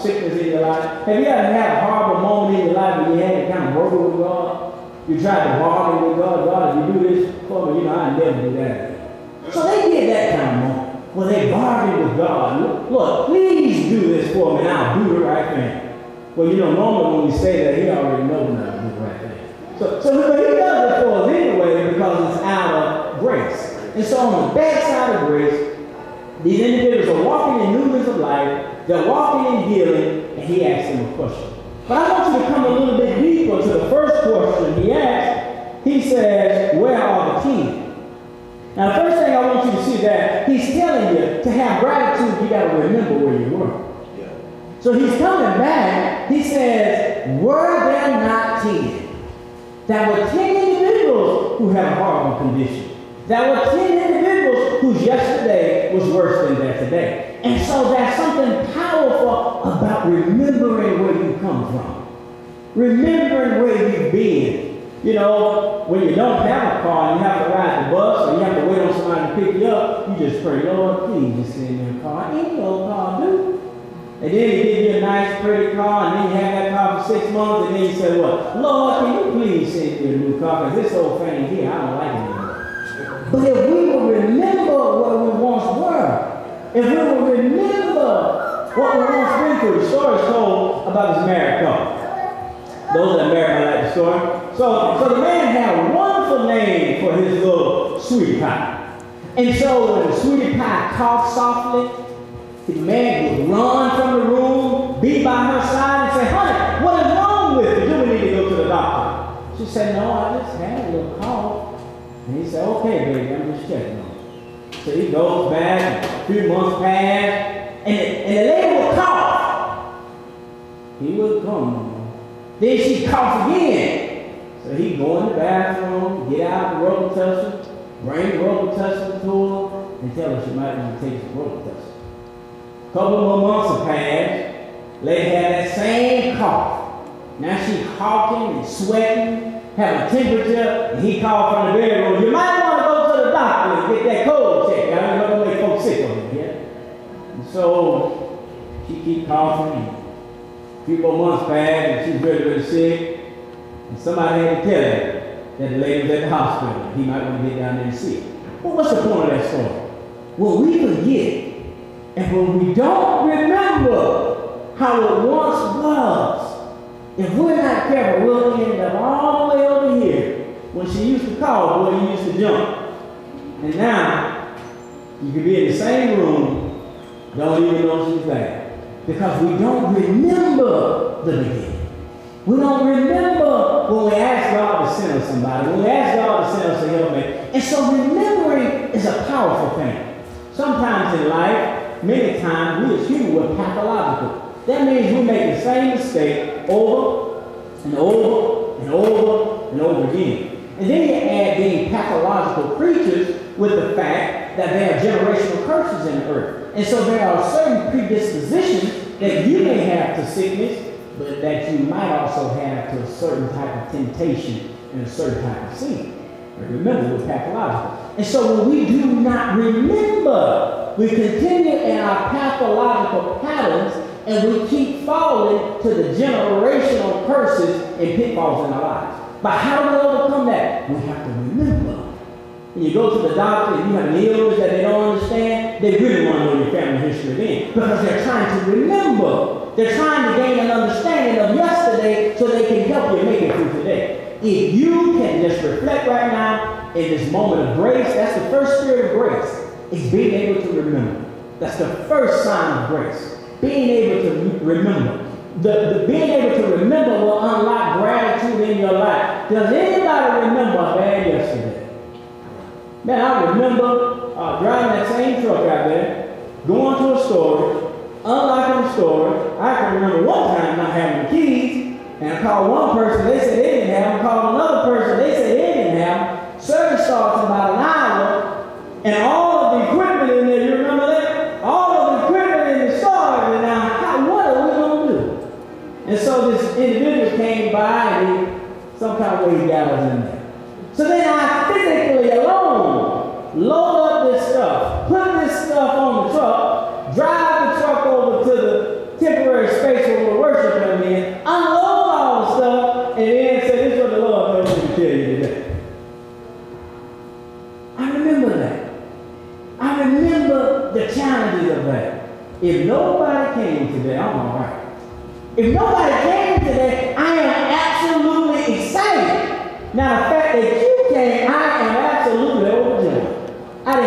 sickness in your life? Have you ever had a horrible moment in your life where you had to kind of work with God? You tried to bargain with God. God, if you do this for me, I never do that. So they did that kind of moment. Well, they bargained with God. Look, please do this for me, and I'll do the right thing. Well, normally when we say that, he already knows how to do the right thing. So he does it for us anyway because it's out of grace. And so on the backside of grace, these individuals are walking in newness of life, they're walking in healing, and he asks them a question. But I want you to come a little bit deeper to the first question he asked. He says, where are the 10? Now, the first thing I want you to see that he's telling you to have gratitude, you got to remember where you were. Yeah. So he's coming back. He says, were there not 10? There were 10 individuals who had a horrible condition. There were 10 individuals whose yesterday was worse than their today. And so there's something powerful about remembering where you come from. Remembering where you've been. When you don't have a car and you have to ride the bus or you have to wait on somebody to pick you up, you just pray, Lord, please just send me a car. Any old car do. And then he give you a nice, pretty car, and then you have that car for 6 months, and then you say, well, Lord, can you please send me a new car? Because this old thing here, I don't like it anymore. But if we will remember where we once were, if we will remember what we once been through, the story is told about this married couple. Those that are married might like the story. So the man had a wonderful name for his little sweetie pie. And so when the sweetie pie coughed softly, the man would run from the room, be by her side, and say, honey, what is wrong with you? Do we need to go to the doctor? She said, no, I just had a little cough. And he said, okay, baby, I'm just checking on you. So he goes back, a few months pass, and the lady would cough. He wouldn't come no more. Then she coughed again. So he go in the bathroom, get out the Robitussin, bring the Robitussin to her, and tell her she might want to take some Robitussin. A couple more months have passed. Lady had that same cough. Now she's coughing and sweating, having a temperature, and he called from the bedroom. You might want to go to the doctor and get that cold checked. I don't know to make folks sick on it, yeah? And so she keep coughing. A few more months passed, and she's really, really sick. And somebody had to tell her that the lady was at the hospital. He might want to get down there and see her. Well, what's the point of that story? Well, we forget. And when we don't remember how it once was, if we're not careful, we'll end up all the way over here. When she used to call, boy, you used to jump. And now, you could be in the same room, don't even know she's there. Because we don't remember the beginning. We don't remember when we ask God to send us somebody, when we ask God to send us a helpmate. And so remembering is a powerful thing. Sometimes in life, many times, we as humans, we're pathological. That means we make the same mistake over and over and over and over again. And then you add being pathological creatures with the fact that there are generational curses in the earth. And so there are certain predispositions that you may have to sickness, but that you might also have to a certain type of temptation and a certain type of sin. But remember, we're pathological. And so when we do not remember, we continue in our pathological patterns and we keep falling to the generational curses and pitfalls in our lives. But how do we overcome that? We have to remember. When you go to the doctor and you have an illness that they don't understand, they really want to know your family history then because they're trying to remember. They're trying to gain an understanding of yesterday so they can help you make it through today. If you can just reflect right now in this moment of grace, that's the first spirit of grace, is being able to remember. That's the first sign of grace, being able to remember. Being able to remember will unlock gratitude in your life. Does anybody remember a bad yesterday? Man, I remember driving that same truck out there, going to a store, unlocking the store. I can remember one time not having the keys, and I called one person, they said they didn't have them. I called another person, they said they didn't have them. Service starts in about an hour, and all of the equipment in there, you remember that? All of the equipment in the store, and now, what are we going to do? And so this individual came by, and some kind of way he got us in there. So then I physically alone load up this stuff, put this stuff on the truck, drive the truck over to the temporary space the challenges of that. If nobody came today, I'm all right. If nobody came today, I am